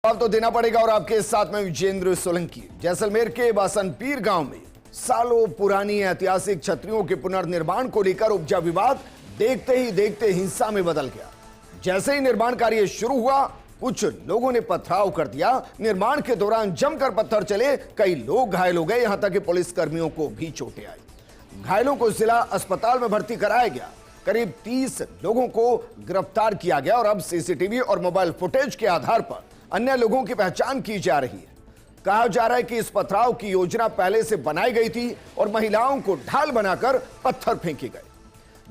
जवाब तो देना पड़ेगा और आपके साथ में विजेंद्र सोलंकी। जैसलमेर के बासनपीर गांव में सालों पुरानी ऐतिहासिक छतरियों के पुनर्निर्माण को लेकर उपजा विवाद देखते ही देखते हिंसा में बदल गया। जैसे ही निर्माण कार्य शुरू हुआ, कुछ लोगों ने पथराव कर दिया। निर्माण के दौरान जमकर पत्थर चले, कई लोग घायल हो गए, यहां तक कि पुलिस कर्मियों को भी चोटें आई। घायलों को जिला अस्पताल में भर्ती कराया गया। करीब 30 लोगों को गिरफ्तार किया गया और अब सीसीटीवी और मोबाइल फुटेज के आधार पर अन्य लोगों की पहचान की जा रही है। कहा जा रहा है कि इस पथराव की योजना पहले से बनाई गई थी और महिलाओं को ढाल बनाकर पत्थर फेंके गए,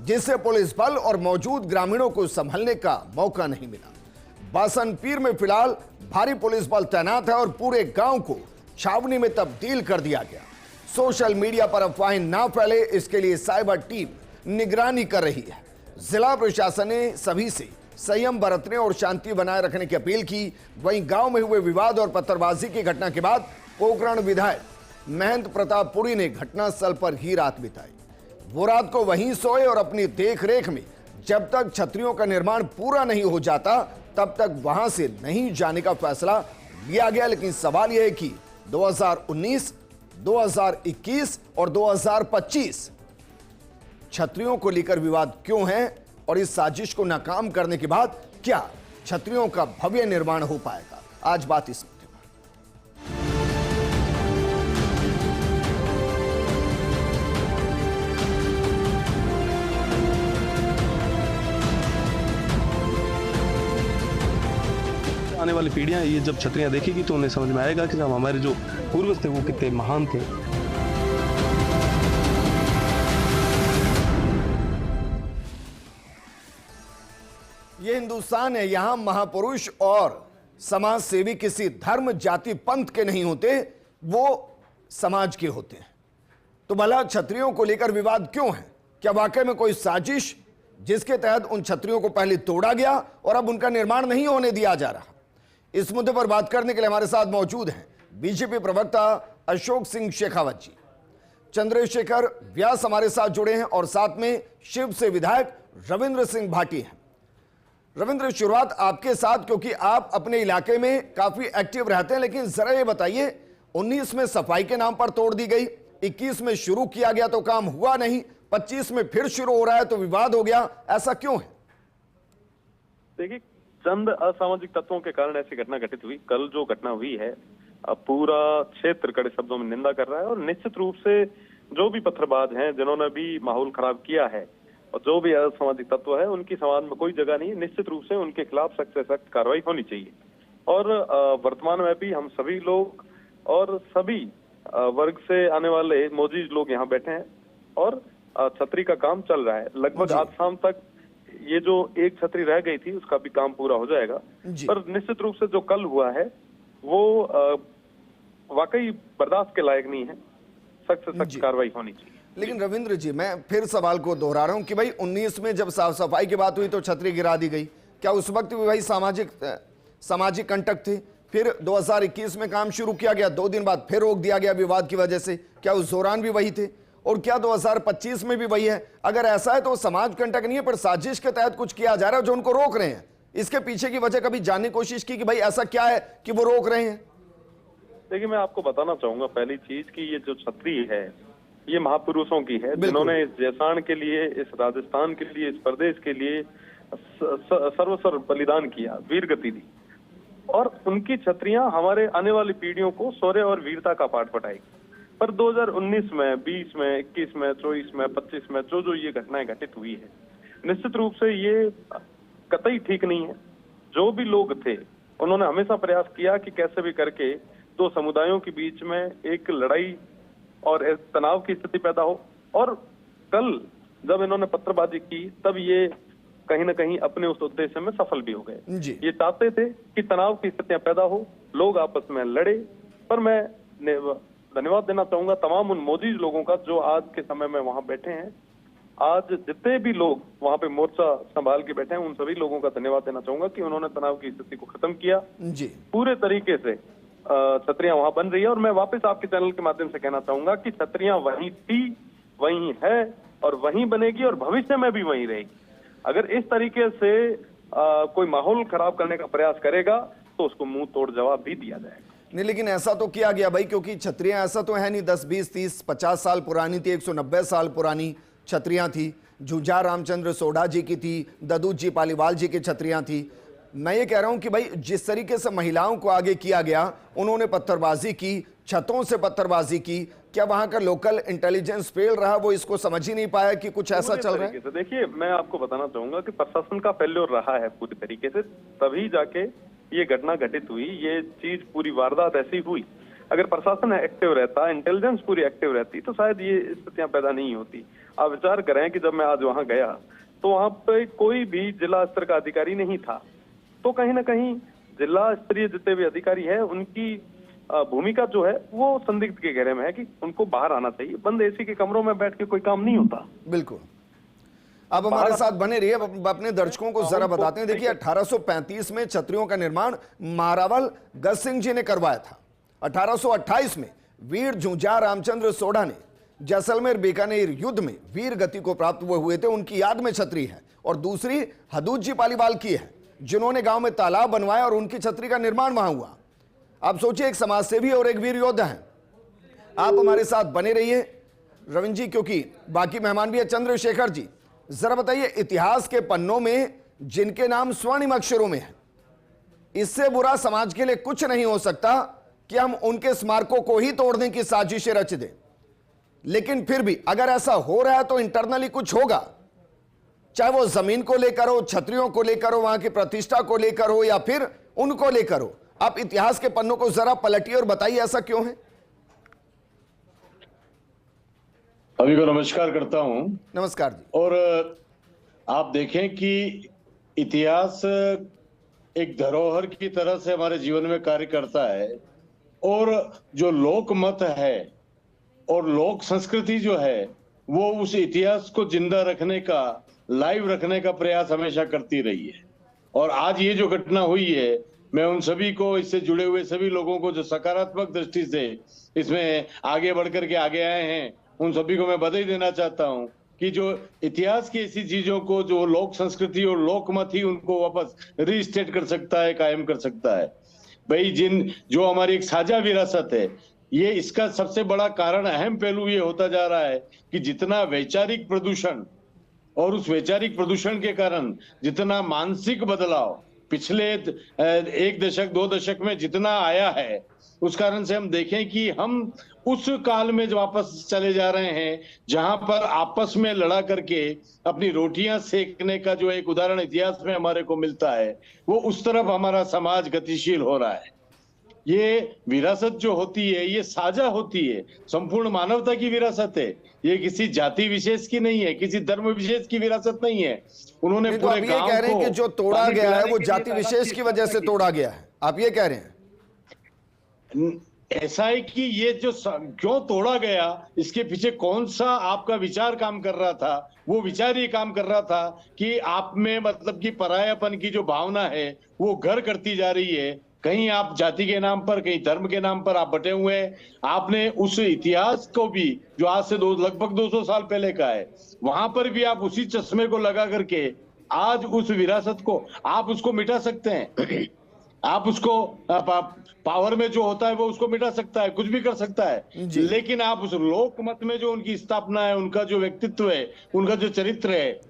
जिससे पुलिस बल और मौजूद ग्रामीणों को संभलने का मौका नहीं मिला। बासनपीर में फिलहाल भारी पुलिस बल तैनात है और पूरे गांव को छावनी में तब्दील कर दिया गया। सोशल मीडिया पर अफवाहें ना फैले, इसके लिए साइबर टीम निगरानी कर रही है। जिला प्रशासन ने सभी से संयम बरतने और शांति बनाए रखने की अपील की। वहीं गांव में हुए विवाद और पत्थरबाजी की घटना के बाद पोखरण विधायक महंत प्रताप पुरी ने घटनास्थल पर ही रात बिताई। वो रात को वहीं सोए और अपनी देखरेख में जब तक छतरियों का निर्माण पूरा नहीं हो जाता तब तक वहां से नहीं जाने का फैसला लिया गया। लेकिन सवाल यह है कि 2019, 2021 और 2025 छतरियों को लेकर विवाद क्यों है और इस साजिश को नाकाम करने के बाद क्या छतरियों का भव्य निर्माण हो पाएगा? आज बात इस मुद्दे पर। आने वाली पीढ़ियां ये जब छतरियां देखेगी तो उन्हें समझ में आएगा कि हमारे जो पूर्वज थे वो कितने महान थे। ये हिंदुस्तान है, यहां महापुरुष और समाज सेवी किसी धर्म, जाति, पंथ के नहीं होते, वो समाज के होते हैं। तो भला छतरियों को लेकर विवाद क्यों है? क्या वाकई में कोई साजिश जिसके तहत उन छतरियों को पहले तोड़ा गया और अब उनका निर्माण नहीं होने दिया जा रहा? इस मुद्दे पर बात करने के लिए हमारे साथ मौजूद हैं बीजेपी प्रवक्ता अशोक सिंह शेखावत जी। चंद्रशेखर व्यास हमारे साथ जुड़े हैं और साथ में शिव से विधायक रविंद्र सिंह भाटी हैं। रविंद्र, शुरुआत आपके साथ, क्योंकि आप अपने इलाके में काफी एक्टिव रहते हैं। लेकिन जरा ये बताइए, 19 में सफाई के नाम पर तोड़ दी गई, 21 में शुरू किया गया तो काम हुआ नहीं, 25 में फिर शुरू हो रहा है तो विवाद हो गया, ऐसा क्यों है? देखिए, चंद असामाजिक तत्वों के कारण ऐसी घटना घटित हुई। कल जो घटना हुई है, पूरा क्षेत्र कड़े शब्दों में निंदा कर रहा है और निश्चित रूप से जो भी पत्थरबाज हैं, जिन्होंने भी माहौल खराब किया है और जो भी असामाजिक तत्व है, उनकी समाज में कोई जगह नहीं है। निश्चित रूप से उनके खिलाफ सख्त से सख्त कार्रवाई होनी चाहिए। और वर्तमान में भी हम सभी लोग और सभी वर्ग से आने वाले मौजूद लोग यहाँ बैठे हैं और छतरी का काम चल रहा है। लगभग आज शाम तक ये जो एक छतरी रह गई थी उसका भी काम पूरा हो जाएगा। पर निश्चित रूप से जो कल हुआ है वो वाकई बर्दाश्त के लायक नहीं है। सख्त से सख्त कार्रवाई होनी चाहिए। लेकिन रविंद्र जी, मैं फिर सवाल को दोहरा रहा हूं कि भाई 19 में जब साफ सफाई की बात हुई तो छतरी गिरा दी गई, क्या उस वक्त भी भाई सामाजिक कंटक थे? फिर 2021 में काम शुरू किया गया, 2 दिन बाद फिर रोक दिया गया विवाद की वजह से, क्या उस दौरान भी वही थे? और क्या 2025 में भी वही है? अगर ऐसा है तो समाज कंटक नहीं है, पर साजिश के तहत कुछ किया जा रहा है जो उनको रोक रहे हैं। इसके पीछे की वजह कभी जानने की कोशिश की कि भाई ऐसा क्या है कि वो रोक रहे हैं? देखिए, मैं आपको बताना चाहूंगा पहली चीज कि ये जो छतरी है ये महापुरुषों की है, जिन्होंने इस जैसाण के लिए, इस राजस्थान के लिए, इस प्रदेश के लिए सर्वस्व बलिदान किया, वीर गति दी। और उनकी छतरियां हमारे आने वाली पीढ़ियों को शौर्य और वीरता का पाठ पढ़ाएगी। पर 2019 में, 20 में, 21 में, 24 में, 25 में जो ये घटनाएं घटित हुई है, निश्चित रूप से ये कतई ठीक नहीं है। जो भी लोग थे उन्होंने हमेशा प्रयास किया कि कैसे भी करके दो समुदायों के बीच में एक लड़ाई और तनाव की स्थिति पैदा हो। और कल जब इन्होंने पत्थरबाजी की तब ये कहीं ना कहीं अपने उस उद्देश्य में सफल भी हो गए। ये चाहते थे कि तनाव की स्थितियां पैदा हो, लोग आपस में लड़े। पर मैं धन्यवाद देना चाहूंगा तमाम उन मौजूद लोगों का जो आज के समय में वहां बैठे हैं। आज जितने भी लोग वहां पे मोर्चा संभाल के बैठे हैं, उन सभी लोगों का धन्यवाद देना चाहूंगा कि उन्होंने तनाव की स्थिति को खत्म किया। पूरे तरीके से छतरियां वहां बन रही है। और मैं वापस आपके चैनल के माध्यम से कहना चाहूंगा कि छतरियां वहीं थी, वहीं है और वहीं बनेगी और भविष्य में भी वहीं रहेगी। अगर इस तरीके से कोई माहौल खराब करने का प्रयास करेगा तो उसको मुंह तोड़ जवाब भी दिया जाएगा। नहीं, लेकिन ऐसा तो किया गया भाई, क्योंकि छतरियां ऐसा तो है नहीं 10, 20, 30, 50 साल पुरानी थी, 190 साल पुरानी छतरियां थी। झुंझार रामचंद्र सोढ़ा जी की थी, ददूत जी पालीवाल जी की छतरियां थी। मैं ये कह रहा हूं कि भाई जिस तरीके से महिलाओं को आगे किया गया, उन्होंने पत्थरबाजी की, छतों से पत्थरबाजी की, क्या वहां का लोकल इंटेलिजेंस फेल रहा? वो इसको समझ ही नहीं पाया कि कुछ ऐसा चल रहा है। देखिए, मैं आपको बताना चाहूंगा कि प्रशासन का फेल्योर रहा है पूरी तरीके से, तभी जाके ये घटना घटित हुई, ये चीज पूरी वारदात ऐसी हुई। अगर प्रशासन एक्टिव रहता, इंटेलिजेंस पूरी एक्टिव रहती, तो शायद ये स्थितियां पैदा नहीं होती। आप विचार करें कि जब मैं आज वहां गया तो वहां पे कोई भी जिला स्तर का अधिकारी नहीं था, तो कहीं ना कहीं जिला स्तरीय जितने भी अधिकारी है उनकी भूमिका जो है वो संदिग्ध के घेरे में है कि उनको बाहर आना चाहिए। बंद एसी के कमरों में बैठ के कोई काम नहीं होता। बिल्कुल। अब हमारे साथ बने रहिए, अपने दर्शकों को जरा बताते हैं। देखिए, 1835 में छतरियों का निर्माण महारावल गज सिंह जी ने करवाया था। 1828 में वीर झुंझार रामचंद्र सोढ़ा ने जैसलमेर बीकानेर युद्ध में वीर गति को प्राप्त हुए थे, उनकी याद में छतरी है। और दूसरी ददूत जी पालीवाल की है, जिन्होंने गांव में तालाब बनवाया और उनकी छतरी का निर्माण वहां हुआ। आप सोचिए, एक समाजसेवी और एक वीर योद्धा हैं। आप हमारे साथ बने रहिए रविंद्र जी, क्योंकि बाकी मेहमान भी है। चंद्रशेखर जी, जरा बताइए, इतिहास के पन्नों में जिनके नाम स्वर्णिम अक्षरों में है, इससे बुरा समाज के लिए कुछ नहीं हो सकता कि हम उनके स्मारकों को ही तोड़ने की साजिशें रच दें। लेकिन फिर भी अगर ऐसा हो रहा है तो इंटरनली कुछ होगा, चाहे वो जमीन को लेकर हो, छतरियों को लेकर हो, वहां की प्रतिष्ठा को लेकर हो, या फिर उनको लेकर हो। आप इतिहास के पन्नों को जरा पलटिए और बताइए ऐसा क्यों है। अभी को नमस्कार करता हूं। नमस्कार जी। और आप देखें कि इतिहास एक धरोहर की तरह से हमारे जीवन में कार्य करता है, और जो लोक मत है और लोक संस्कृति जो है वो उस इतिहास को जिंदा रखने का, लाइव रखने का प्रयास हमेशा करती रही है। और आज ये जो घटना हुई है, मैं उन सभी को, इससे जुड़े हुए सभी लोगों को जो सकारात्मक दृष्टि से इसमें आगे बढ़कर के आगे आए हैं, उन सभी को मैं बधाई देना चाहता हूं कि जो इतिहास की ऐसी चीजों को, जो लोक संस्कृति और लोकमत ही उनको वापस रीस्टेट कर सकता है, कायम कर सकता है। भाई, जो हमारी एक साझा विरासत है, ये इसका सबसे बड़ा कारण, अहम पहलू ये होता जा रहा है कि जितना वैचारिक प्रदूषण, और उस वैचारिक प्रदूषण के कारण जितना मानसिक बदलाव पिछले 1 दशक 2 दशक में जितना आया है, उस कारण से हम देखें कि हम उस काल में जो वापस चले जा रहे हैं, जहां पर आपस में लड़ा करके अपनी रोटियां सेकने का जो एक उदाहरण इतिहास में हमारे को मिलता है, वो उस तरफ हमारा समाज गतिशील हो रहा है। ये विरासत जो होती है, ये साझा होती है, संपूर्ण मानवता की विरासत है। ये किसी जाति विशेष की नहीं है, किसी धर्म विशेष की विरासत नहीं है। उन्होंने तो आप ये कह रहे हैं कि जो तोड़ा गया है वो जाति विशेष की वजह से तोड़ा गया है, आप ये कह रहे हैं? ऐसा है कि ये जो क्यों तोड़ा गया, इसके पीछे कौन सा आपका विचार काम कर रहा था? वो विचार ये काम कर रहा था कि आप में मतलब कि परायापन की जो भावना है वो घर करती जा रही है। कहीं आप जाति के नाम पर, कहीं धर्म के नाम पर आप बटे हुए हैं। आपने उस इतिहास को भी, जो आज से लगभग 200 साल पहले का है, वहां पर भी आप उसी चश्मे को लगा करके आज उस विरासत को आप उसको मिटा सकते हैं। आप उसको पावर में जो होता है वो उसको मिटा सकता है, कुछ भी कर सकता है, लेकिन आप उस लोक मत में जो उनकी स्थापना है, उनका जो व्यक्तित्व है, उनका जो चरित्र है,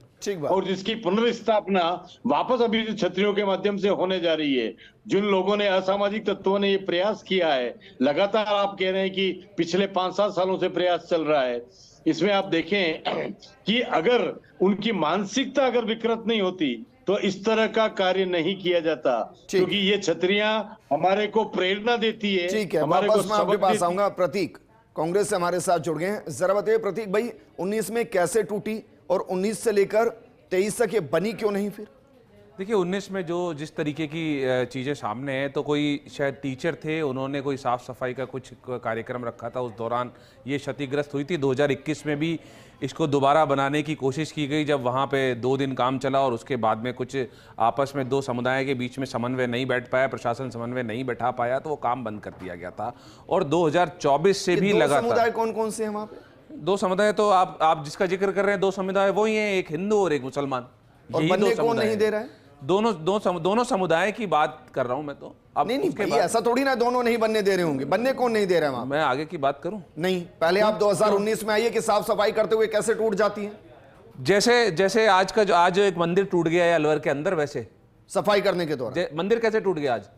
और जिसकी पुनर्स्थापना वापस अभी क्षत्रियों के माध्यम से होने जा रही है, जिन लोगों ने, असामाजिक तत्वों ने ये प्रयास किया है, लगातार आप कह रहे हैं कि पिछले 5-7 सालों से प्रयास चल रहा है। इसमें आप देखें कि अगर उनकी मानसिकता अगर विकृत नहीं होती तो इस तरह का कार्य नहीं किया जाता, क्योंकि ये छतरियां हमारे को प्रेरणा देती है। ठीक है, वापस मैं आपके पास आऊंगा। प्रतीक कांग्रेस से हमारे साथ जुड़ गए हैं, जरा बताइए प्रतीक भाई, 19 में कैसे टूटी और 19 से लेकर 23 तक ये बनी क्यों नहीं? फिर देखिए, 19 में जो जिस तरीके की चीज़ें सामने हैं, तो कोई शायद टीचर थे, उन्होंने कोई साफ़ सफाई का कुछ कार्यक्रम रखा था, उस दौरान ये क्षतिग्रस्त हुई थी। 2021 में भी इसको दोबारा बनाने की कोशिश की गई, जब वहाँ पे 2 दिन काम चला और उसके बाद में कुछ आपस में 2 समुदाय के बीच में समन्वय नहीं बैठ पाया, प्रशासन समन्वय नहीं बैठा पाया, तो वो काम बंद कर दिया गया था। और 2024 से भी लगातार। समुदाय कौन कौन से हैं वहाँ पे? 2 समुदाय तो आप जिसका जिक्र कर रहे हैं, 2 समुदाय वही हैं, एक हिंदू और एक मुसलमान। और बनने कौन नहीं दे रहा है? दोनों समुदाय की बात कर रहा हूं मैं तो। अब नहीं उसके भाई, बाद ऐसा थोड़ी ना दोनों नहीं बनने दे रहे होंगे। बनने कौन नहीं दे रहा है वहां? मैं आगे की बात करूं। नहीं, पहले आप 2019 में आइए कि साफ सफाई करते हुए कैसे टूट जाती है। जैसे आज एक मंदिर टूट गया है अलवर के अंदर, वैसे सफाई करने के दौरान मंदिर कैसे टूट गया? आज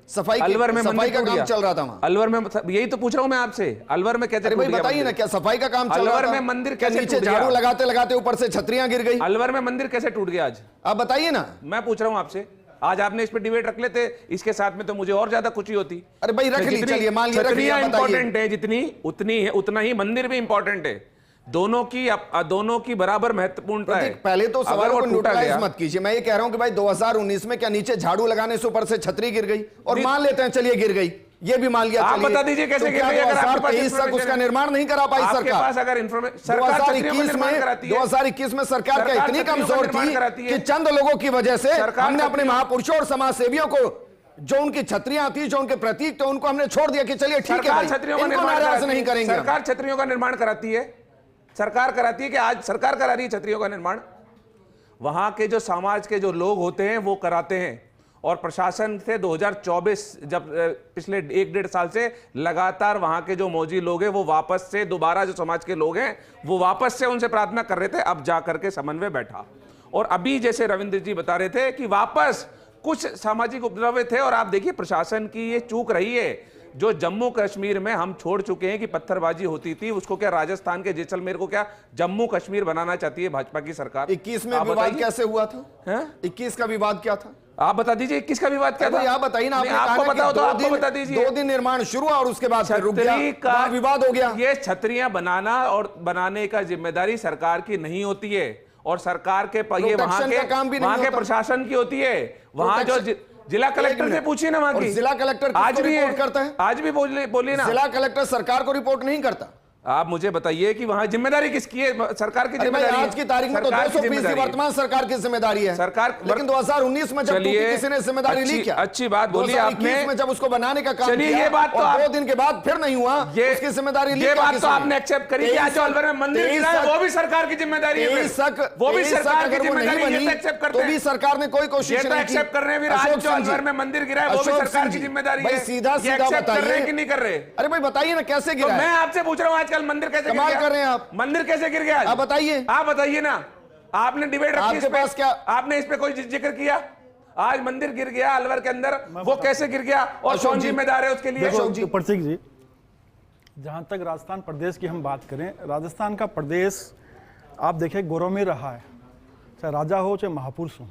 सफाई अलवर में सफाई का टूट काम गया। चल रहा था वहां। अलवर में यही तो पूछ रहा हूं मैं आपसे, अलवर में कैसे अरे टूट भाई गया बताइए ना, मंदिर? क्या सफाई का काम चल रहा अलवर था? में मंदिर क्या कैसे नीचे टूट झाड़ू गया? लगाते लगाते ऊपर से छतरियां गिर गई? अलवर में मंदिर कैसे टूट गया आज? आप बताइए ना। मैं पूछ रहा हूं आपसे। आज आपने इस पे डिबेट रख लेते, इसके साथ में तो मुझे और ज्यादा खुशी होती। अरे भाई रख ली, चलिए मान लिया, रख लिया, बताइए। इंपॉर्टेंट है जितनी उतनी है, उतना ही मंदिर भी इंपॉर्टेंट है। दोनों की बराबर महत्वपूर्णता है। पहले तो अगर सवाल वो को टूटा न्यूट्रलाइज गया, मत कीजिए। मैं ये कह रहा हूं कि भाई 2019 में क्या नीचे झाड़ू लगाने से ऊपर से छतरी गिर गई? और मान लेते हैं चलिए गिर गई, ये भी मान लिया। आप बता दीजिए कैसे गिर गई? अगर आपके पास 2023 तक उसका निर्माण नहीं करा पाई आपके सरकार। पास अगर इन्फॉर्मेशन 2021 में सरकार क्या इतनी कमजोर थी कि चंद लोगों की वजह से हमने अपने महापुरुषों और समाज सेवियों को, जो उनकी छतरियां थी, जो उनके प्रतीक थे, उनको हमने छोड़ दिया कि चलिए ठीक है भाई, इनको नाराज नहीं करेंगे। सरकार छतरियों का निर्माण कराती है, सरकार कराती है कि आज सरकार करा रही है छतरियों का निर्माण? वहां के जो समाज के जो लोग होते हैं वो कराते हैं। और प्रशासन से 2024 जब पिछले 1-1.5 साल से लगातार वहां के जो मौजी लोग हैं वो वापस से दोबारा, जो समाज के लोग हैं वो वापस से उनसे प्रार्थना कर रहे थे, अब जा करके समन्वय बैठा। और अभी जैसे रविंद्र जी बता रहे थे कि वापस कुछ सामाजिक उपद्रव थे। और आप देखिए प्रशासन की ये चूक रही है। जो जम्मू कश्मीर में हम छोड़ चुके हैं कि पत्थरबाजी होती थी, उसको क्या राजस्थान के जैसलमेर को क्या जम्मू कश्मीर बनाना चाहती है भाजपा की सरकार? 21 में विवाद कैसे हुआ था? 21 का विवाद क्या था? आप बता दीजिए 21 का विवाद क्या था? आप बताइए ना। आपको बताओ तो आपको बता दीजिए। 2 दिन निर्माण शुरू हुआ और उसके बाद फिर रुक गया, वहां विवाद हो गया। ये छतरियां बनाना और बनाने का जिम्मेदारी सरकार की नहीं होती है, और सरकार के ये वहां के प्रशासन की होती है। वहां जो जिला कलेक्टर से पूछिए ना, वहां की जिला कलेक्टर आज भी रिपोर्ट करता है। आज भी बोलिए ना, जिला कलेक्टर सरकार को रिपोर्ट नहीं करता। आप मुझे बताइए कि वहां जिम्मेदारी किसकी है? सरकार की अरे भाई, जिम्मेदारी है। आज की तारीख में तो 200% वर्तमान सरकार की जिम्मेदारी है। सरकार, लेकिन 2019 में जब किसी ने जिम्मेदारी ली क्या? अच्छी बात बोली आपने। 2021 में जब उसको बनाने का काम चलिए, किया, ये बात तो और 2 दिन के बाद फिर नहीं हुआ, उसकी जिम्मेदारी ली। ये बात तो आपने एक्सेप्ट करी कि आज जो अलवर में मंदिर गिरा है वो भी सरकार की जिम्मेदारी है। वो भी सरकार की जिम्मेदारी है, ये एक्सेप्ट करते हैं। तो भी सरकार ने कोई कोशिश नहीं की। एक्सेप्ट कर रहे हैं। आज जो अलवर में मंदिर गिरा है वो भी सरकार की जिम्मेदारी है। सीधा सीधा बताइए कि नहीं कर रहे? अरे भाई बताइए ना कैसे गिरा? मैं आपसे पूछ रहा हूँ आजकल मंदिर कैसे गिर गया? कर रहे हैं आप? मंदिर कैसे गिर गया? आप बताइए। आप बताइए ना। आपने डिबेट रखी आपके पास क्या? आपने इस पे कोई जिक्र किया? आज मंदिर गिर गया अलवर के अंदर, वो कैसे गिर गया और कौन जिम्मेदार है उसके लिए? प्रतीक जी, जहां तक राजस्थान प्रदेश की हम बात करें, राजस्थान का प्रदेश आप देखें गौरव में रहा है। चाहे राजा हो चाहे महापुरुष हो,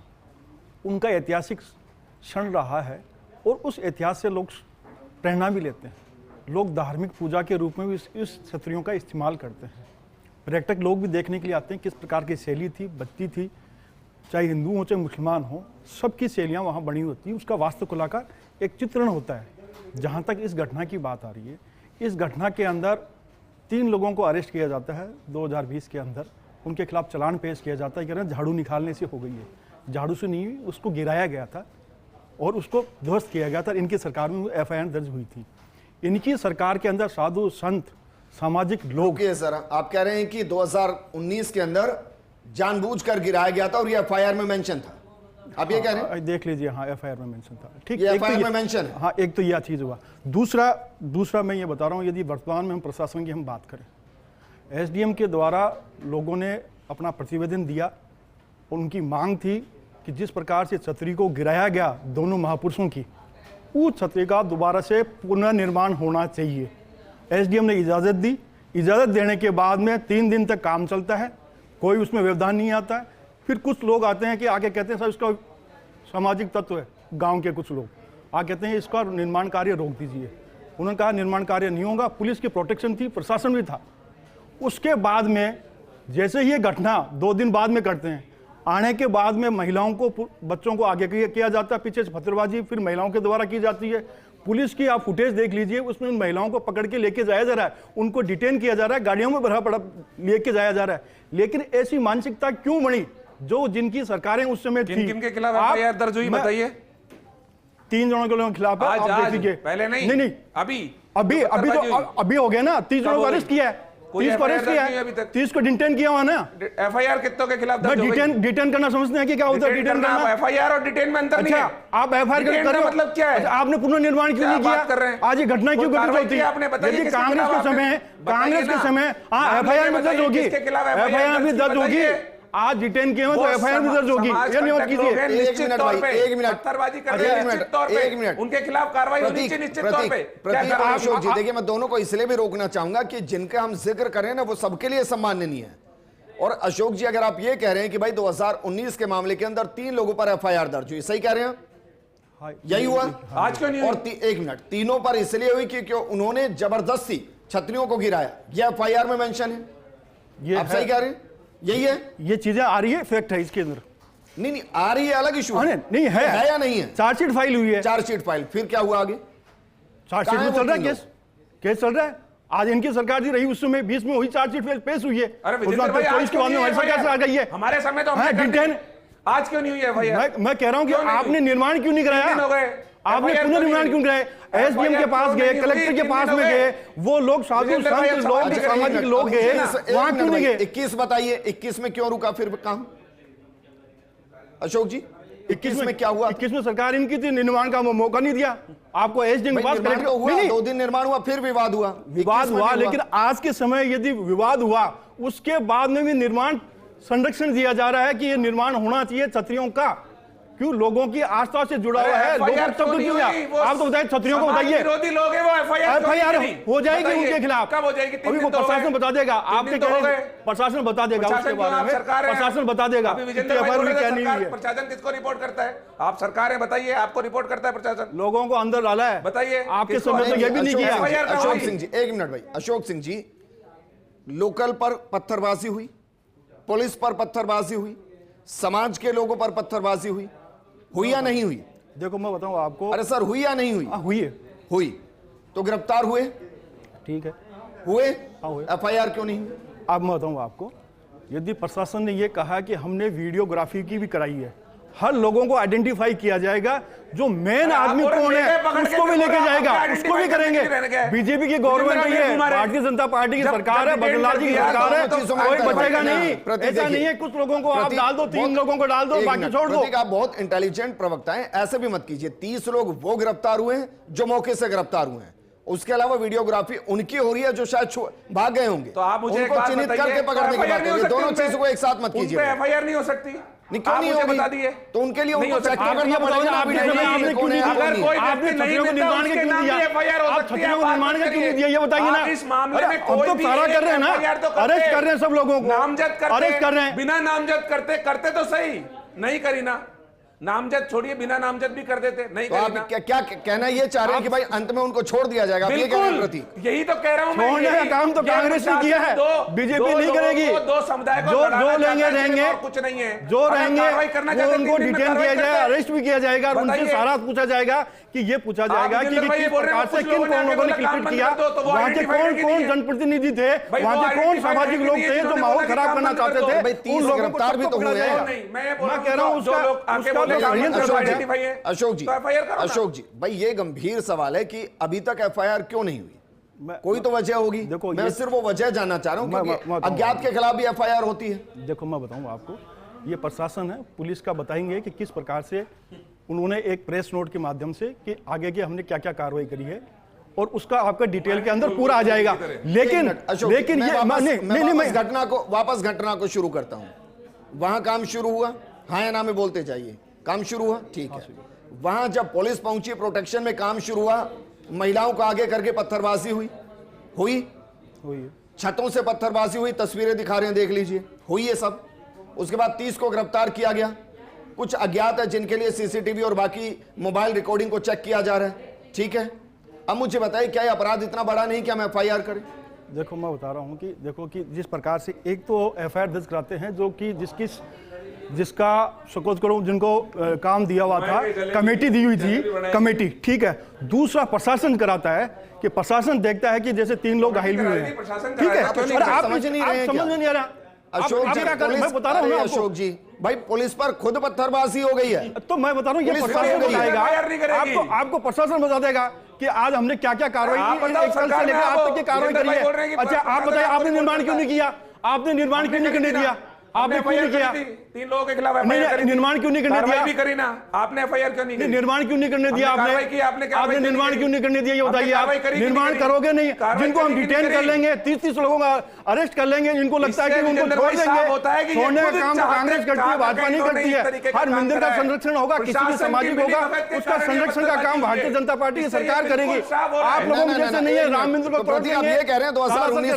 उनका ऐतिहासिक क्षण रहा है और उस इतिहास से लोग प्रेरणा भी लेते हैं। लोग धार्मिक पूजा के रूप में भी इस छतरियों का इस्तेमाल करते हैं। पर्यटक लोग भी देखने के लिए आते हैं किस प्रकार की शैली थी, बत्ती थी, चाहे हिंदू हो चाहे मुसलमान हो, सबकी शैलियाँ वहाँ बनी होती हैं। उसका वास्तुकला का एक चित्रण होता है। जहाँ तक इस घटना की बात आ रही है, इस घटना के अंदर 3 लोगों को अरेस्ट किया जाता है 2020 के अंदर। उनके खिलाफ चालान पेश किया जाता है कि झाड़ू निकालने से हो गई है। झाड़ू से नहीं, उसको गिराया गया था और उसको ध्वस्त किया गया था। इनकी सरकार में FIR दर्ज हुई थी। इनकी सरकार के अंदर साधु संत सामाजिक लोग। सर आप कह रहे हैं कि 2019 के अंदर जानबूझकर गिराया गया था और ये FIR में मेंशन था, आप ये कह रहे हैं? देख लीजिए, हाँ FIR में मेंशन था। ठीक, FIR में मेंशन है। हाँ, एक तो यह चीज हुआ। दूसरा मैं ये बता रहा हूँ, यदि वर्तमान में हम प्रशासन की हम बात करें, SDM के द्वारा लोगों ने अपना प्रतिवेदन दिया। उनकी मांग थी कि जिस प्रकार से छतरी को गिराया गया दोनों महापुरुषों की, उस छतरी का दोबारा से पुनर्निर्माण होना चाहिए। SDM ने इजाज़त दी। इजाज़त देने के बाद में 3 दिन तक काम चलता है, कोई उसमें व्यवधान नहीं आता है। फिर कुछ लोग आते हैं कि आके कहते हैं सर इसका सामाजिक तत्व है, गांव के कुछ लोग आके कहते हैं इसका निर्माण कार्य रोक दीजिए। उन्होंने कहा निर्माण कार्य नहीं होगा। पुलिस की प्रोटेक्शन थी, प्रशासन भी था। उसके बाद में जैसे ये घटना 2 दिन बाद में करते हैं, आने के बाद में महिलाओं को, बच्चों को आगे किया जाता है, पीछे से पत्थरबाजी फिर महिलाओं के द्वारा की जाती है। पुलिस की आप फुटेज देख लीजिए, उसमें उन महिलाओं को पकड़ के लेके जाया जा रहा है, उनको डिटेन किया जा रहा है, गाड़ियों में भरा पड़ा लेके जाया जा रहा है। लेकिन ऐसी मानसिकता क्यों बनी जो जिनकी सरकारें उस समय थी? किनके खिलाफ FIR दर्ज हुई बताइए? 3 जनों के खिलाफ आज, पहले नहीं, अभी हो गया ना। 30 जनों को अरेस्ट किया है। कोई 30 को अरेस्ट FIR किया नहीं है है, अभी तक। 30 को डिटेन किया हुआ ना। FIR कितनों के खिलाफ दर्ज हो गई? डिटेन करना समझते हैं कि क्या होता है डिटेन करना? FIR और डिटेन में अंतर नहीं अच्छा, है। आप FIR कर डिटेन रहे का हो, मतलब क्या है? अच्छा, आपने पुनर्निर्माण क्यों क्या नहीं किया? बात कर रहे हैं? आज ये घटना क्यों घटित कार्रवाई होती की आपने बताइए यदि किसके कांग्रेस खिलाफ के समय, आपने? कांग्रेस के बताइए समय ना। FIR भी दर्ज बताइए होगी, किसके खिलाफ FIR भी दर्ज होगी। बताइए। आज डिटेन किए हैं तो वो FIR भी दर्ज होगी, समाज ये नहीं बात कंटक लोग हैं, कीजिए। निश्चित मिनट तौर भाई, पे एक मिनट। पत्थरबाजी कर अच्छा, रहे हैं एक निश्चित मिनट, तौर पे एक मिनट। उनके खिलाफ कार्रवाई होनी चाहिए निश्चित तौर पे। प्रतीक क्या अशोक जी, देखिए मैं दोनों को इसलिए भी रोकना चाहूंगा कि जिनका हम जिक्र कर रहे हैं ना वो सबके लिए सम्माननीय है। और अशोक जी, अगर आप ये कह रहे हैं कि भाई 2019 के मामले के अंदर 3 लोगों पर FIR दर्ज हुई, सही कह रहे हैं? यही हुआ आज क्यों नहीं हुई? और एक मिनट, तीनों पर इसलिए हुई कि क्यों उन्होंने जबरदस्ती छतरियों को गिराया, यह FIR में मेंशन है। ये आप सही कह रहे हैं, यही है। ये चीजें आ रही है, फैक्ट है इसके अंदर। नहीं आ रही है, अलग इशू नहीं है या नहीं है? चार्जशीट फाइल हुई है, चार्जशीट फाइल, फिर क्या हुआ आगे? चार्जशीट कहाँ में है चल वो रहा है तीन केस, केस चल रहा है। आज इनकी सरकार जी रही उस समय 20 में हुई चार्जशीट फाइल पेश हुई है। अरे उसके विजेंद्र बाद भाई, आज 24 के बाद में क्यों हमारी नहीं सरकार से आ गई है। हमारे समय तो हाँ, हमने कर डिटेन। दी। आज क्यों नहीं हुई FIR? मैं कह रहा हूं कि क्यों नहीं आपने हुई? निर्माण क्यों नहीं कराया? 3 दिन हो गए। आपने FIR पुनर्निर्माण क्यों कराया? SDM के पास गए, कलेक्टर के पास में गए, वो लोग साधु विजेंद्र भाई, संत अच्छा, लोग अच्छा, सामाजिक लोग गए, वहां क्यों नहीं गए? 21 बताइए, 21 में क्यों रुका फिर काम? अशोक जी, 21 में क्या हुआ? 21 में सरकार इनकी थी, निर्माण का मौका नहीं दिया आपको। SDM के पास निर्माण तो हुआ, नहीं, 2 दिन निर्माण हुआ, फिर विवाद हुआ। विवाद 21 में हुआ, भी लेकिन आज के समय यदि विवाद हुआ उसके बाद में भी निर्माण संरक्षण दिया जा रहा है कि ये निर्माण होना चाहिए छतरियों का। क्यों? लोगों की आस्था से जुड़ा हुआ है, लोगों FIR तक तो नहीं क्यों हुई? वो आप तो बताइए, छतरियों को बताइए। विरोधी लोग हैं वो FIR हो जाएगी उनके खिलाफ। कब हो जाएगी? अभी वो प्रशासन बता देगा, आपके कह रहे हैं प्रशासन बता देगा उसके बारे में, प्रशासन बता देगा प्रशासन किसको रिपोर्ट करता है? आप सरकार है, बताइए, आपको रिपोर्ट करता है प्रशासन? लोगों को अंदर डाला है, बताइए आपके समय तो ये भी नहीं किया। अशोक सिंह जी, एक मिनट भाई। अशोक सिंह जी, लोकल पर पत्थरबाजी हुई, पुलिस पर पत्थरबाजी हुई, समाज के लोगों पर पत्थरबाजी हुई या नहीं हुई? देखो मैं बताऊं आपको। अरे सर, हुई या नहीं हुई? हुई है। हुई तो गिरफ्तार हुए? ठीक है, हुए। हुए। FIR क्यों नहीं हुई? अब मैं बताऊं आपको, यदि प्रशासन ने यह कहा कि हमने वीडियोग्राफी की भी कराई है, हर लोगों को आइडेंटिफाई किया जाएगा, जो मेन आदमी कौन है उसको भी लेके जाएगा, उसको भी करेंगे। बीजेपी की गवर्नमेंट नहीं है, भारतीय जनता पार्टी की सरकार है, बदलाव की सरकार है, कोई बचेगा नहीं। ऐसा नहीं है कुछ लोगों को आप डाल दो, 3 लोगों को डाल दो, बाकी छोड़ दो। आप बहुत इंटेलिजेंट प्रवक्ता हैं, ऐसे भी मत कीजिए। 30 लोग वो गिरफ्तार हुए हैं जो मौके से गिरफ्तार हुए हैं, उसके अलावा वीडियोग्राफी उनकी हो रही है जो शायद भाग गए होंगे, तो आप मुझे उनको चिन्हित करके पकड़ने की बात है। दोनों चीजों को एक साथ मत कीजिए। FIR नहीं हो सकती? नहीं, क्यों नहीं होगी? बता दिए तो उनके लिए नहीं उनको हो सकती। चेक करना पड़ेगा ना, आपने क्यों नहीं, अगर कोई आपने व्यक्ति नहीं छतरियों को देता, निर्माण उसके क्यों नाम दिया? भी FIR हो आप सकती है। छतरियों को निर्माण क्यों नहीं दिया, ये बताइए ना। इस मामले में अब कोई तो भी सारा कर रहे हैं ना, FIR तो करते अरेस्ट कर रहे हैं सब लोगों को, नामजद करते, अरेस्ट कर रहे हैं। बिना नामजद करते तो सही, नहीं करी ना। नामजद छोड़िए, बिना नामजद भी कर देते, नहीं तो आप करी ना। क्या कहना ये चाह रहे हैं कि भाई अंत में उनको छोड़ दिया जाएगा? आप ये कह रहे हैं प्रतीक? यही तो कह रहा हूं मैं। छोड़ने का काम तो कांग्रेस ने किया है, बीजेपी नहीं करेगी। दो समुदाय को जो लेंगे रहेंगे, कुछ नहीं है, जो रहेंगे वो उनको डिटेन किया जाएगा, अरेस्ट भी किया जाएगा और उनसे सारा पूछा जाएगा कि ये पूछा जाएगा कि किस प्रकार से किन कौन लोगों ने क्लिक किया, वहां के कौन कौन जनप्रतिनिधि थे, वहां के कौन सामाजिक लोग थे जो माहौल खराब करना चाहते थे, उन लोगों को गिरफ्तार भी तो हुए हैं। मैं कह रहा हूं अशोक जी भाई, ये गंभीर सवाल है कि अभी तक FIR क्यों नहीं हुई? कोई तो वजह होगी। देखो, मैं सिर्फ वो वजह जानना चाह रहा हूं क्योंकि अज्ञात के खिलाफ भी FIR होती है। देखो मैं बताऊं आपको, ये प्रशासन है, पुलिस का बताएंगे कि किस प्रकार से उन्होंने एक प्रेस नोट के माध्यम से कि आगे की हमने क्या क्या कार्रवाई करी है, और उसका आपका डिटेल के अंदर पूरा आ जाएगा। लेकिन मैं वापस घटना को शुरू करता हूं। वहां काम शुरू हुआ, हाँ या ना में बोलते जाइए। काम शुरू हुआ, ठीक है। वहां जब पुलिस पहुंची, प्रोटेक्शन में काम शुरू हुआ, महिलाओं को आगे करके पत्थरबाजी हुई, छतों से पत्थरबाजी हुई, तस्वीरें दिखा रहे हैं, देख लीजिए, हुई ये सब। उसके बाद 30 को गिरफ्तार किया गया। कुछ अज्ञात है जिनके लिए CCTV और बाकी मोबाइल रिकॉर्डिंग को चेक किया जा रहा है, ठीक है। अब मुझे बताइए, क्या ये अपराध इतना बड़ा नहीं कि हम FIR करें? देखो मैं बता रहा हूं कि देखो कि जिस प्रकार से एक तो FIR दर्ज कराते हैं जो कि जिसका सपोज करो जिनको काम दिया हुआ था, कमेटी दी हुई थी, कमेटी, ठीक है। दूसरा प्रशासन कराता है कि प्रशासन देखता है कि जैसे 3 लोग घायल भी हुए हैं, ठीक है। आप समझ नहीं रहे हैं क्या? समझ नहीं आ रहा अशोक जी, मैं बता रहा हूँ ना अशोक जी भाई, पुलिस पर खुद पत्थरबाजी हो गई है। तो मैं बता रहा हूँ, ये प्रशासन बताएगा आपको प्रशासन बता देगा कि आज हमने क्या क्या कार्रवाई आप की, बताओ, एक साल से सरकार में लेकर आज आप तक की कार्रवाई जितेंद्र करी भाई बोल रहे है। हैं कि अच्छा आप बताइए, आपने निर्माण क्यों नहीं किया? आपने निर्माण क्यों नहीं करने दिया? आपने क्यों नहीं किया? 3 लोगों के खिलाफ नहीं, FIR करी थी। निर्माण क्यों नहीं करने कार्रवाई दिया? भी करी ना, आपने FIR क्यों नहीं नहीं, करी? निर्माण क्यों नहीं करने दिया? हमने कार्रवाई की, आपने कार्रवाई आपने क्यों निर्माण नहीं क्यों नहीं करने दिया? ये हमने बताइए। आप कार्रवाई करी कि नहीं निर्माण करी? करोगे नहीं, कार्रवाई जिनको हम करी कि डिटेन नहीं कर करी? लेंगे, 30-30 लोगों का अरेस्ट कर लेंगे, जिनको लगता है कि इससे उनको जितेंद्र छोड़ भाई साहब देंगे। होता है कि ये छोड़ने का खुद काम तो चाहते कांग्रेस करती है, हैं, भाजपा नहीं इन्होंने करती इस है। तरीके का हर काम मंदिर का करा है। संरक्षण होगा, किसी भी प्रशासन की सामाजिक होगा, मिलीभगत के उसका कारण ये संरक्षण का काम बदतमीजी भारतीय है। जनता पार्टी की इससे सरकार ये करेगी। बिल्कुल साफ हो रहा आप है। लोगों में जैसे नहीं है, राम मंदिर को तो तोड़ प्रति आप देंगे। ये कह रहे हैं 2019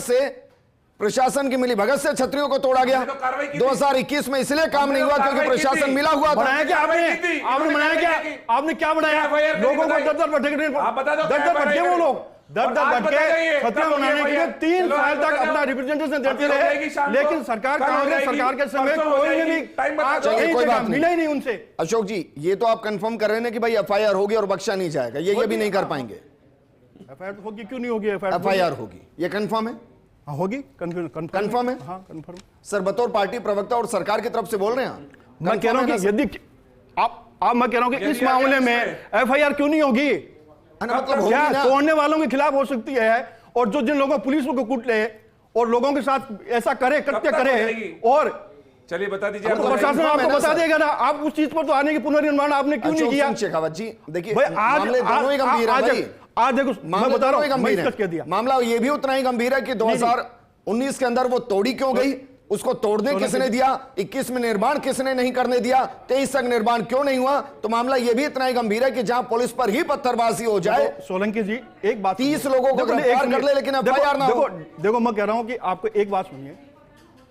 में प्रशासन की मिलीभगत से छतरियों को तोड़ा गया। 2021 में इसलिए काम नहीं हुआ क्योंकि प्रशासन मिला हुआ था। बनाया क्या आपने? आपने बनाया क्या? आपने क्या बनाया? लोगों को दर दर भटके, आप बता दो, दर दर भटके वो लोग, दर दर आज भटके बताइए, छतरियां कब बनाने के लिए होगी 3 चलो, साल आज तक बताओ। अपना रिप्रेजेंटेशन देते अभी हो रहे, जाएगी शाम को, लेकिन सरकार कल हो कांग्रेस जाएगी, सरकार के समय परसों हो कोई ने जाएगी, भी टाइम बता दो। चलिए, कोई बात नहीं। मिला ही नहीं उनसे। अशोक जी, ये तो आप कंफर्म कर रहे हैं कि भाई FIR होगी और बख्शा नहीं जाएगा, ये भी नहीं कर पाएंगे। FIR होगी, क्यों नहीं होगी? FIR होगी, ये कंफर्म है? हाँ, होगी, कंफर्म है? हाँ, कंफर्म। सर, बतौर पार्टी प्रवक्ता और सरकार की तरफ से बोल रहे हैं आप? मैं कह रहा हूं कि यदि मैं कह रहा हूं कि इस मामले में FIR क्यों नहीं होगी? मतलब होगी क्या ना? तोड़ने वालों के खिलाफ हो सकती है, और जो जिन लोगों पुलिस को कूट ले और लोगों के साथ ऐसा करे, कृत्य तक करे, हो जाएगी? और चलिए बता दीजिए। अब तो आप प्रशासन है आपको ना, बता सर। देगा ना। आप उस चीज पर तो आने की पुनर्निर्माण आपने क्यों नहीं अशोक किया? सिंह शेखावत जी, देखिए भाई आज मामले दोनों ही गंभीर हैं भाई। आज देखो, मैं मामले बता रहा दोनों ही हूं, मैं गंभीर इसका कह हैं। दिया। मामला ये भी उतना ही गंभीर है कि 2019 के अंदर वो तोड़ी क्यों गई, उसको तोड़ने किसने दिया, 21 में निर्माण किसने नहीं करने दिया, 23 तक निर्माण क्यों नहीं हुआ। तो मामला ये भी इतना ही गंभीर है कि जहां पुलिस पर ही पत्थरबाजी हो जाए, सोलंकी जी एक बात 30 लोगों को देखो, गिरफ्तार एक कर ले, लेकिन FIR ना हो। देखो मैं कह रहा हूं कि आपको एक बात सुनिए।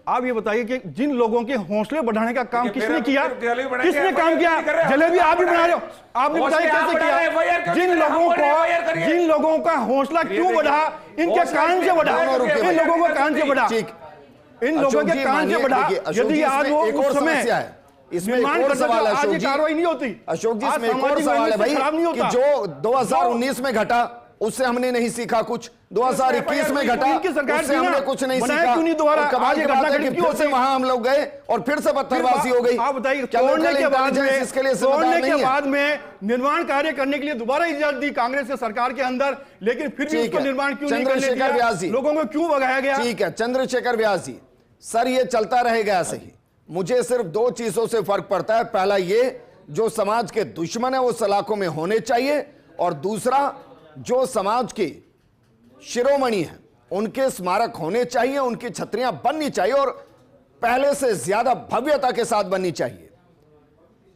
आप ये बताइए कि जिन लोगों के हौसले बढ़ाने का काम किसने किया? किसने काम किया? जलेबी आप भी बना रहे हो। आपने बताइए कैसे किया? जिन लोगों का हौसला क्यों बढ़ा, इनके कान से बढ़ा, इन लोगों को कान से बढ़ा, इन लोगों के कान से बढ़ा। यदि आज वो एक और उस समय समस्या है, इसमें एक निर्माण और करते सवाल है तो आज अशोक ये जी। कार्रवाई नहीं होती। अशोक जी, आज इसमें एक और सामाजिक सवाल है व्यवस्था खराब नहीं भाई कि होता। जो 2019 में घटा उससे हमने नहीं सीखा कुछ, 2021 में घटा इनकी सरकार उससे थी ना, हमने कुछ नहीं बनाया सीखा। क्यों नहीं दोबारा? और कमाल आज की ये बात है घटना कि क्यों फिर से होती? वहां हम लोग गए और फिर से पत्थरबाजी हो गई। आप बताइए, क्या तोड़ने लोकल के बाद इंटेलिजेंस में, इसके लिए जिम्मेदार तोड़ने नहीं के है? बाद में निर्माण कार्य करने के लिए दोबारा इजाजत दी कांग्रेस के सरकार के अंदर, लेकिन फिर भी ठीक उसको है। निर्माण क्यों नहीं चंद्रशेखर करने व्यास दिया? जी। लोगों को क्यों भगाया गया? ठीक है चंद्रशेखर व्यास जी, सर ये चलता रहेगा ऐसे ही। मुझे सिर्फ 2 चीजों से फर्क पड़ता है। पहला, ये जो समाज के दुश्मन है वो सलाखों में होने चाहिए, और दूसरा जो समाज के शिरोमणि हैं उनके स्मारक होने चाहिए, उनकी छतरियां बननी चाहिए और पहले से ज्यादा भव्यता के साथ बननी चाहिए।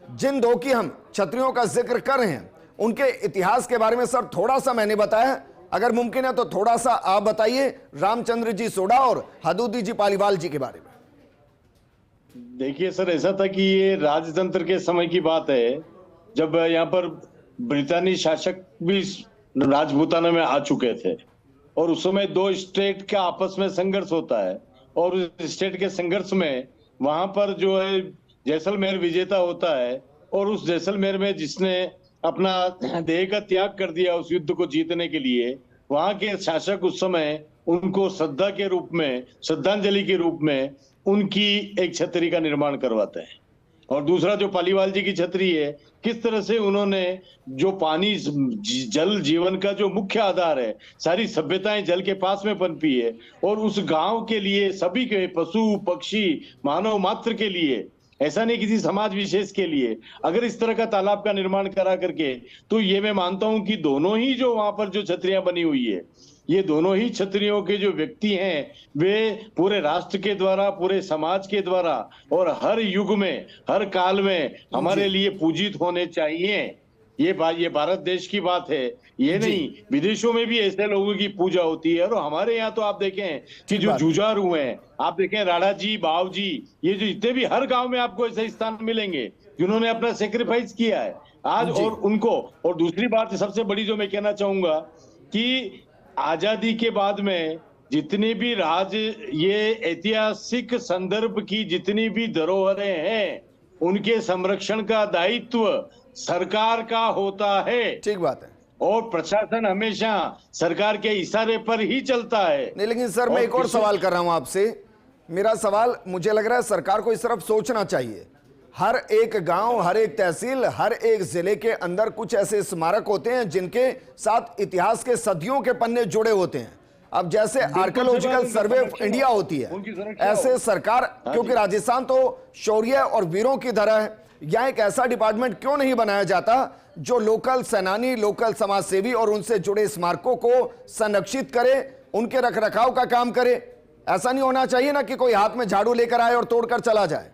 जिन 2 की हम छतरियों का जिक्र कर रहे हैं उनके इतिहास के बारे में सर थोड़ा सा मैंने बताया, अगर मुमकिन है तो थोड़ा सा आप बताइए रामचंद्र जी सोडा और हदूदी जी पालीवाल जी के बारे में। देखिए सर, ऐसा था कि ये राजतंत्र के समय की बात है, जब यहाँ पर ब्रितानी शासक भी राजपूताना में आ चुके थे, और उस समय 2 स्टेट का आपस में संघर्ष होता है, और उस स्टेट के संघर्ष में वहां पर जो है जैसलमेर विजेता होता है, और उस जैसलमेर में जिसने अपना देह का त्याग कर दिया उस युद्ध को जीतने के लिए, वहां के शासक उस समय उनको श्रद्धा के रूप में, श्रद्धांजलि के रूप में उनकी एक छतरी का निर्माण करवाते हैं। और दूसरा जो पालीवाल जी की छतरी है, किस तरह से उन्होंने जो पानी, जल जीवन का जो मुख्य आधार है, सारी सभ्यताएं जल के पास में पनपी है, और उस गांव के लिए, सभी के पशु पक्षी मानव मात्र के लिए, ऐसा नहीं किसी समाज विशेष के लिए, अगर इस तरह का तालाब का निर्माण करा करके, तो ये मैं मानता हूं कि दोनों ही जो वहां पर जो छतरियां बनी हुई है, ये दोनों ही छतरियों के जो व्यक्ति हैं वे पूरे राष्ट्र के द्वारा, पूरे समाज के द्वारा और हर युग में, हर काल में हमारे लिए पूजित होने चाहिए। ये भारत देश की बात है, ये नहीं, विदेशों में भी ऐसे लोगों की पूजा होती है। और हमारे यहाँ तो आप देखें कि जो जुझारू हुए हैं, आप देखें राणा जी, बाव जी, ये जो जितने भी हर गांव में आपको ऐसे स्थान मिलेंगे जिन्होंने अपना सेक्रीफाइस किया है आज, और उनको, और दूसरी बात सबसे बड़ी जो मैं कहना चाहूंगा कि आजादी के बाद में जितने भी ये ऐतिहासिक संदर्भ की जितनी भी धरोहरें हैं, उनके संरक्षण का दायित्व सरकार का होता है। ठीक बात है। और प्रशासन हमेशा सरकार के इशारे पर ही चलता है। नहीं, लेकिन सर मैं एक और सवाल कर रहा हूं आपसे। मेरा सवाल, मुझे लग रहा है सरकार को इस तरफ सोचना चाहिए। हर एक गांव, हर एक तहसील, हर एक जिले के अंदर कुछ ऐसे स्मारक होते हैं जिनके साथ इतिहास के सदियों के पन्ने जुड़े होते हैं। अब जैसे आर्कियोलॉजिकल सर्वे ऑफ इंडिया होती है, ऐसे सरकार, क्योंकि राजस्थान तो शौर्य और वीरों की धरा है, यहाँ एक ऐसा डिपार्टमेंट क्यों नहीं बनाया जाता जो लोकल सेनानी, लोकल समाज सेवी और उनसे जुड़े स्मारकों को संरक्षित करे, उनके रखरखाव का काम करे। ऐसा नहीं होना चाहिए ना कि कोई हाथ में झाड़ू लेकर आए और तोड़कर चला जाए।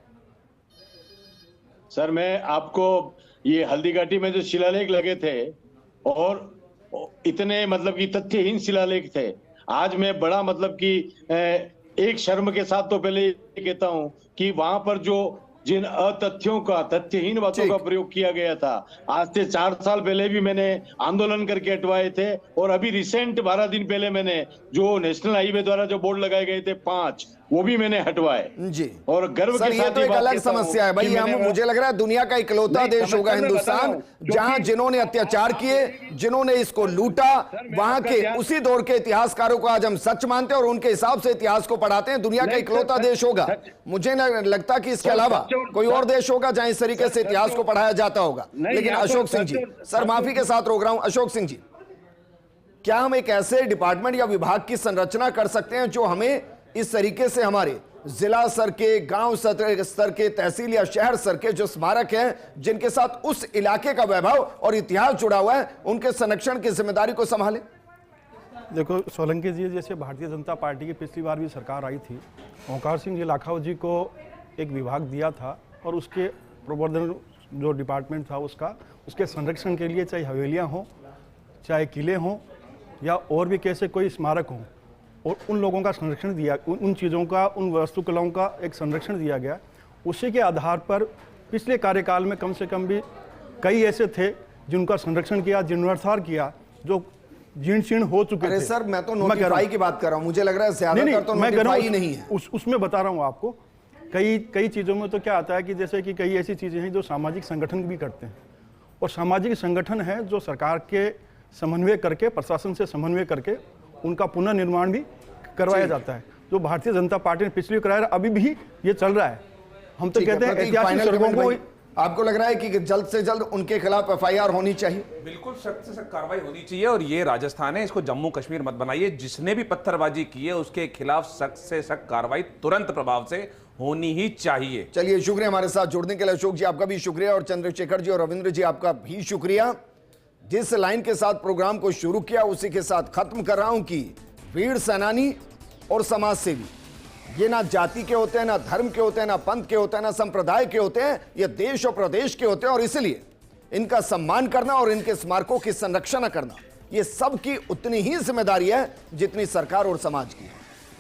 सर, मैं आपको ये हल्दीघाटी में जो शिलालेख लगे थे और इतने मतलब कि तथ्यहीन शिलालेख थे, आज मैं बड़ा मतलब कि एक शर्म के साथ तो पहले ये कहता हूं कि वहां पर जो जिन अतथ्यों का, तथ्यहीन बातों का प्रयोग किया गया था, आज से 4 साल पहले भी मैंने आंदोलन करके हटवाए थे, और अभी रिसेंट 12 दिन पहले मैंने जो नेशनल हाईवे द्वारा जो बोर्ड लगाए गए थे 5, वो भी मैंने हटवाए जी। और गर्व सर, के ये साथ तो एक अलग समस्या है भाई। हम, मुझे लग रहा है दुनिया का इकलौता देश होगा हिंदुस्तान जहां जिन्होंने अत्याचार किए, जिन्होंने इसको लूटा, वहां के उसी दौर के इतिहासकारों को आज हम सच मानते हैं और उनके हिसाब से इतिहास को पढ़ाते हैं। दुनिया का इकलौता देश होगा। मुझे न लगता कि इसके अलावा कोई और देश होगा जहां इस तरीके से इतिहास को पढ़ाया जाता होगा। लेकिन अशोक सिंह जी, सर माफी के साथ रोक रहा हूं, अशोक सिंह जी, क्या हम एक ऐसे डिपार्टमेंट या विभाग की संरचना कर सकते हैं जो हमें इस तरीके से हमारे जिला स्तर के, गांव स्तर के, तहसील या शहर स्तर के जो स्मारक हैं जिनके साथ उस इलाके का वैभव और इतिहास जुड़ा हुआ है, उनके संरक्षण की जिम्मेदारी को संभाले? देखो सोलंकी जी, जैसे भारतीय जनता पार्टी की पिछली बार भी सरकार आई थी, ओंकार सिंह जी लाखावत जी को एक विभाग दिया था और उसके प्रवर्धन जो डिपार्टमेंट था उसके संरक्षण के लिए चाहे हवेलियाँ हों, चाहे किले हों या और भी कैसे कोई स्मारक हों, और उन लोगों का संरक्षण दिया, उन चीज़ों का, उन वास्तुकलाओं का एक संरक्षण दिया गया। उसी के आधार पर पिछले कार्यकाल में कम से कम भी कई ऐसे थे जिनका संरक्षण किया, जीर्णोद्धार किया, जो जीर्ण शीर्ण हो चुके थे। सर मैं तो नोटिफाई की बात कर रहा हूं, मुझे लग रहा है ज्यादातर तो नोटिफाई नहीं है। उसमें बता रहा हूं आपको, कई चीज़ों में तो क्या आता है कि जैसे कि कई ऐसी चीज़ें हैं जो सामाजिक संगठन भी करते हैं, और सामाजिक संगठन है जो सरकार के समन्वय करके, प्रशासन से समन्वय करके उनका पुनर्निर्माण भी करवाया जाता है, जो भारतीय जनता पार्टी ने पिछली कराया, अभी भी ये चल रहा है। हम तो कहते हैं ऐतिहासिक सड़कों को। आपको लग रहा है कि जल्द से जल्द उनके खिलाफ एफआईआर होनी चाहिए? बिल्कुल सख्त से सख्त कार्रवाई होनी चाहिए, और ये राजस्थान है, इसको जम्मू कश्मीर मत बनाइए। जिसने भी पत्थरबाजी की है उसके खिलाफ सख्त से सख्त कार्रवाई तुरंत प्रभाव से होनी ही चाहिए। चलिए, शुक्रिया हमारे साथ जुड़ने के लिए। अशोक जी आपका भी शुक्रिया, और चंद्रशेखर जी और रविंद्र जी आपका भी शुक्रिया। जिस लाइन के साथ प्रोग्राम को शुरू किया उसी के साथ खत्म कर रहा हूं कि वीर सेनानी और समाज सेवी ये ना जाति के होते हैं, ना धर्म के होते हैं, ना पंथ के होते हैं, ना संप्रदाय के होते हैं, ये देश और प्रदेश के होते हैं, और इसलिए इनका सम्मान करना और इनके स्मारकों की संरक्षण करना ये सबकी उतनी ही जिम्मेदारी है जितनी सरकार और समाज की है।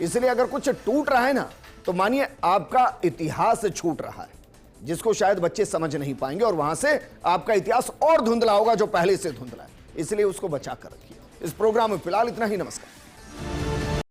इसलिए अगर कुछ टूट रहा है ना, तो मानिए आपका इतिहास छूट रहा है, जिसको शायद बच्चे समझ नहीं पाएंगे, और वहां से आपका इतिहास और धुंधला होगा जो पहले से धुंधला है। इसलिए उसको बचा कर रखिए। इस प्रोग्राम में फिलहाल इतना ही। नमस्कार।